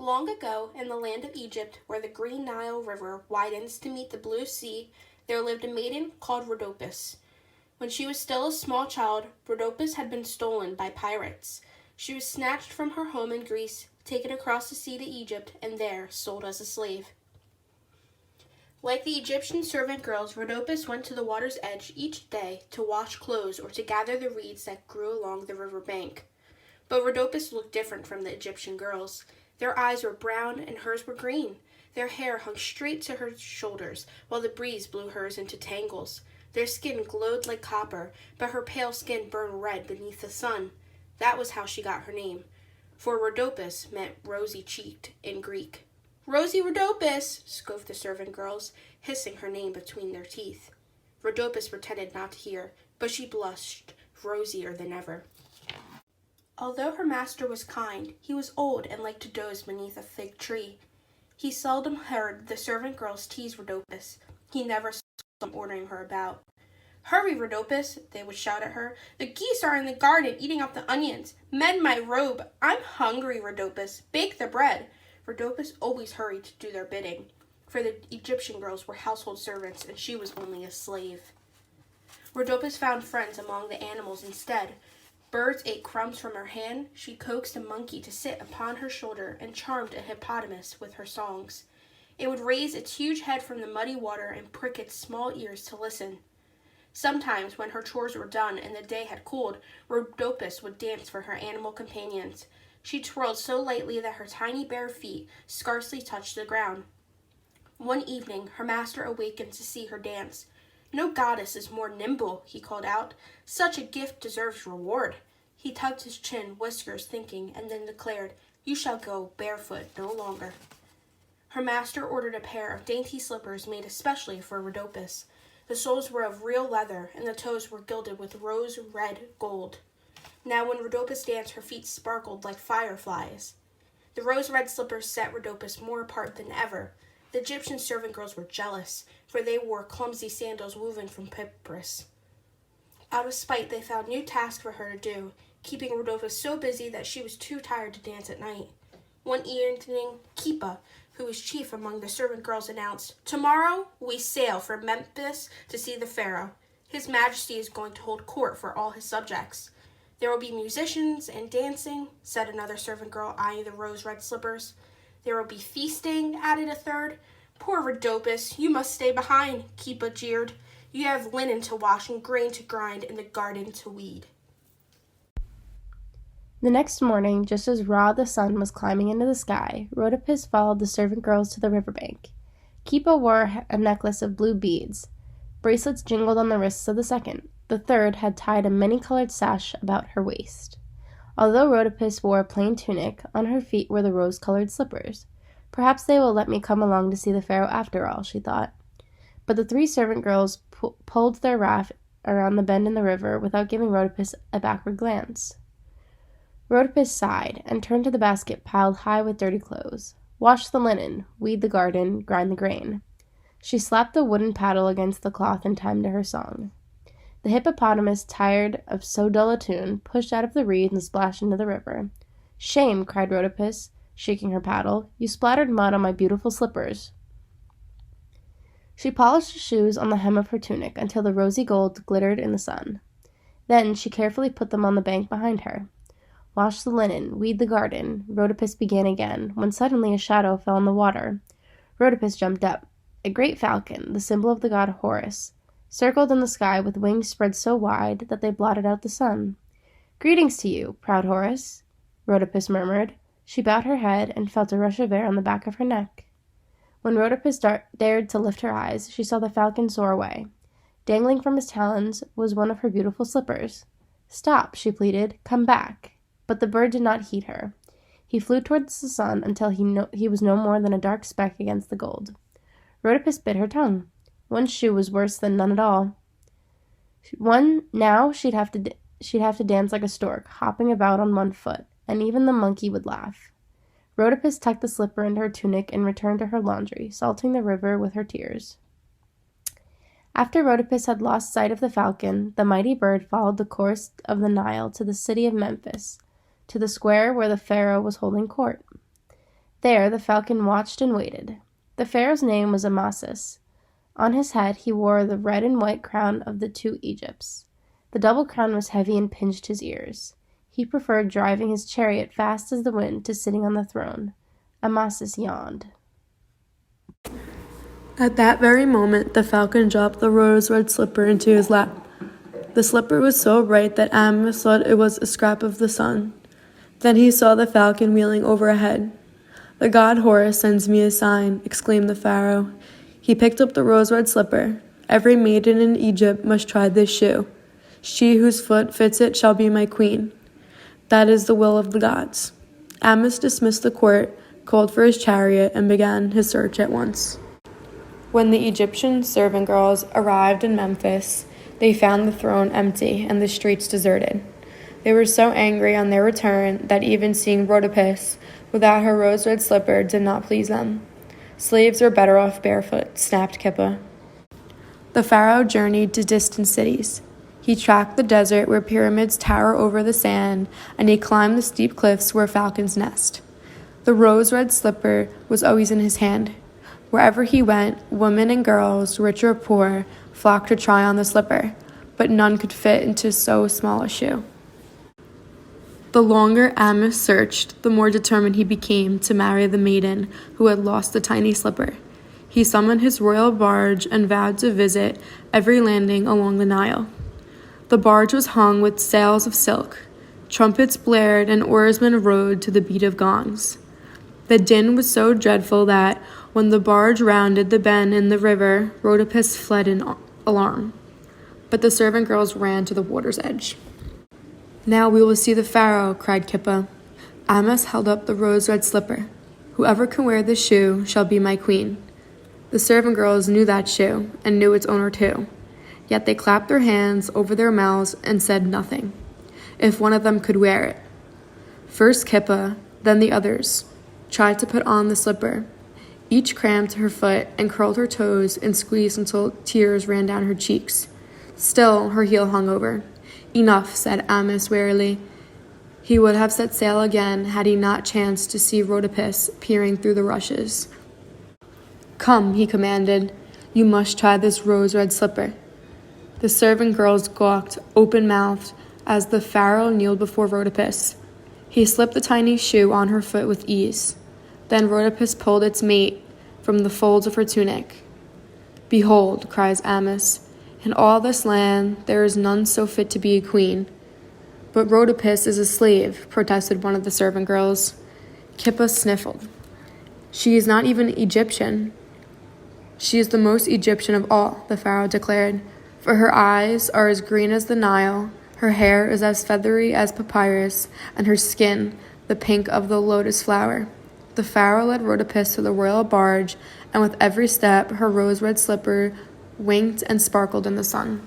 Long ago, in the land of Egypt, where the green Nile River widens to meet the blue sea, there lived a maiden called Rhodopis. When she was still a small child, Rhodopis had been stolen by pirates. She was snatched from her home in Greece, taken across the sea to Egypt, and there sold as a slave. Like the Egyptian servant girls, Rhodopis went to the water's edge each day to wash clothes or to gather the reeds that grew along the river bank. But Rhodopis looked different from the Egyptian girls. Their eyes were brown and hers were green. Their hair hung straight to her shoulders, while the breeze blew hers into tangles. Their skin glowed like copper, but her pale skin burned red beneath the sun. That was how she got her name, for Rhodopis meant rosy-cheeked in Greek. "Rosy Rhodopis," scoffed the servant girls, hissing her name between their teeth. Rhodopis pretended not to hear, but she blushed, rosier than ever. Although her master was kind, he was old and liked to doze beneath a fig tree. He seldom heard the servant girls tease Rhodopis. He never saw them ordering her about. "Hurry, Rhodopis," they would shout at her. "The geese are in the garden eating up the onions. Mend my robe. I'm hungry, Rhodopis. Bake the bread." Rhodopis always hurried to do their bidding, for the Egyptian girls were household servants and she was only a slave. Rhodopis found friends among the animals instead. Birds ate crumbs from her hand. She coaxed a monkey to sit upon her shoulder and charmed a hippopotamus with her songs. It would raise its huge head from the muddy water and prick its small ears to listen. Sometimes, when her chores were done and the day had cooled, Rhodopis would dance for her animal companions. She twirled so lightly that her tiny bare feet scarcely touched the ground. One evening, her master awakened to see her dance. "No goddess is more nimble," he called out. "Such a gift deserves reward." He tugged his chin, whiskers, thinking, and then declared, "You shall go barefoot no longer." Her master ordered a pair of dainty slippers made especially for Rhodopis. The soles were of real leather, and the toes were gilded with rose-red gold. Now when Rhodopis danced, her feet sparkled like fireflies. The rose-red slippers set Rhodopis more apart than ever. The Egyptian servant girls were jealous, for they wore clumsy sandals woven from papyrus. Out of spite, they found new tasks for her to do, keeping Rhodopis so busy that she was too tired to dance at night. One evening, Kipa, who was chief among the servant girls, announced, "Tomorrow we sail for Memphis to see the pharaoh. His Majesty is going to hold court for all his subjects." "There will be musicians and dancing," said another servant girl, eyeing the rose-red slippers. "There will be feasting," added a third. "Poor Rhodopis, you must stay behind," Kipa jeered. "You have linen to wash and grain to grind and the garden to weed." The next morning, just as Ra the sun was climbing into the sky, Rhodopis followed the servant girls to the riverbank. Kipa wore a necklace of blue beads. Bracelets jingled on the wrists of the second. The third had tied a many-colored sash about her waist. Although Rhodopis wore a plain tunic, on her feet were the rose-colored slippers. "Perhaps they will let me come along to see the pharaoh after all," she thought. But the three servant girls pulled their raft around the bend in the river without giving Rhodopis a backward glance. Rhodopis sighed and turned to the basket piled high with dirty clothes. "Wash the linen, weed the garden, grind the grain." She slapped the wooden paddle against the cloth in time to her song. The hippopotamus, tired of so dull a tune, pushed out of the reeds and splashed into the river. "Shame!" cried Rhodopis, shaking her paddle. "You splattered mud on my beautiful slippers." She polished the shoes on the hem of her tunic until the rosy gold glittered in the sun. Then she carefully put them on the bank behind her. "Wash the linen, weed the garden," Rhodopis began again, when suddenly a shadow fell on the water. Rhodopis jumped up. A great falcon, the symbol of the god Horus, circled in the sky with wings spread so wide that they blotted out the sun. "Greetings to you, proud Horus," Rhodopis murmured. She bowed her head and felt a rush of air on the back of her neck. When Rhodopis dared to lift her eyes, she saw the falcon soar away. Dangling from his talons was one of her beautiful slippers. "Stop," she pleaded. "Come back." But the bird did not heed her. He flew towards the sun until he was no more than a dark speck against the gold. Rhodopis bit her tongue. One shoe was worse than none at all. Now she'd have to dance like a stork, hopping about on one foot, and even the monkey would laugh. Rhodopis tucked the slipper into her tunic and returned to her laundry, salting the river with her tears. After Rhodopis had lost sight of the falcon, the mighty bird followed the course of the Nile to the city of Memphis, to the square where the pharaoh was holding court. There the falcon watched and waited. The pharaoh's name was Amasis. On his head he wore the red and white crown of the two Egypts. The double crown was heavy and pinched his ears. He preferred driving his chariot fast as the wind to sitting on the throne. Amasis yawned. At that very moment, the falcon dropped the rose-red slipper into his lap. The slipper was so bright that Amos thought it was a scrap of the sun. Then he saw the falcon wheeling overhead. "The god Horus sends me a sign," exclaimed the pharaoh. He picked up the rose-red slipper. "Every maiden in Egypt must try this shoe. She whose foot fits it shall be my queen. That is the will of the gods." Amos dismissed the court, called for his chariot, and began his search at once. When the Egyptian servant girls arrived in Memphis, they found the throne empty and the streets deserted. They were so angry on their return that even seeing Rhodopis without her rose-red slipper did not please them. "Slaves are better off barefoot," snapped Kippa. The pharaoh journeyed to distant cities. He tracked the desert where pyramids tower over the sand, and he climbed the steep cliffs where falcons nest. The rose-red slipper was always in his hand. Wherever he went, women and girls, rich or poor, flocked to try on the slipper, but none could fit into so small a shoe. The longer Amos searched, the more determined he became to marry the maiden who had lost the tiny slipper. He summoned his royal barge and vowed to visit every landing along the Nile. The barge was hung with sails of silk. Trumpets blared and oarsmen rowed to the beat of gongs. The din was so dreadful that, when the barge rounded the bend in the river, Rhodopis fled in alarm. But the servant girls ran to the water's edge. "Now we will see the pharaoh," cried Kippa. Amos held up the rose-red slipper. "Whoever can wear this shoe shall be my queen." The servant girls knew that shoe, and knew its owner too. Yet they clapped their hands over their mouths and said nothing. If one of them could wear it. First Kippa, then the others, tried to put on the slipper. Each crammed her foot and curled her toes and squeezed until tears ran down her cheeks. Still, her heel hung over. "Enough," said Amos wearily. He would have set sail again had he not chanced to see Rhodopis peering through the rushes. "Come," he commanded. "You must try this rose-red slipper." The servant girls gawked, open-mouthed, as the pharaoh kneeled before Rhodopis. He slipped the tiny shoe on her foot with ease. Then Rhodopis pulled its mate from the folds of her tunic. "Behold," cries Amos, "in all this land there is none so fit to be a queen." "But Rhodopis is a slave," protested one of the servant girls. Kippa sniffled. "She is not even Egyptian." "She is the most Egyptian of all," the pharaoh declared, "for her eyes are as green as the Nile, her hair is as feathery as papyrus, and her skin the pink of the lotus flower." The pharaoh led Rhodopis to the royal barge, and with every step her rose-red slipper winked and sparkled in the sun.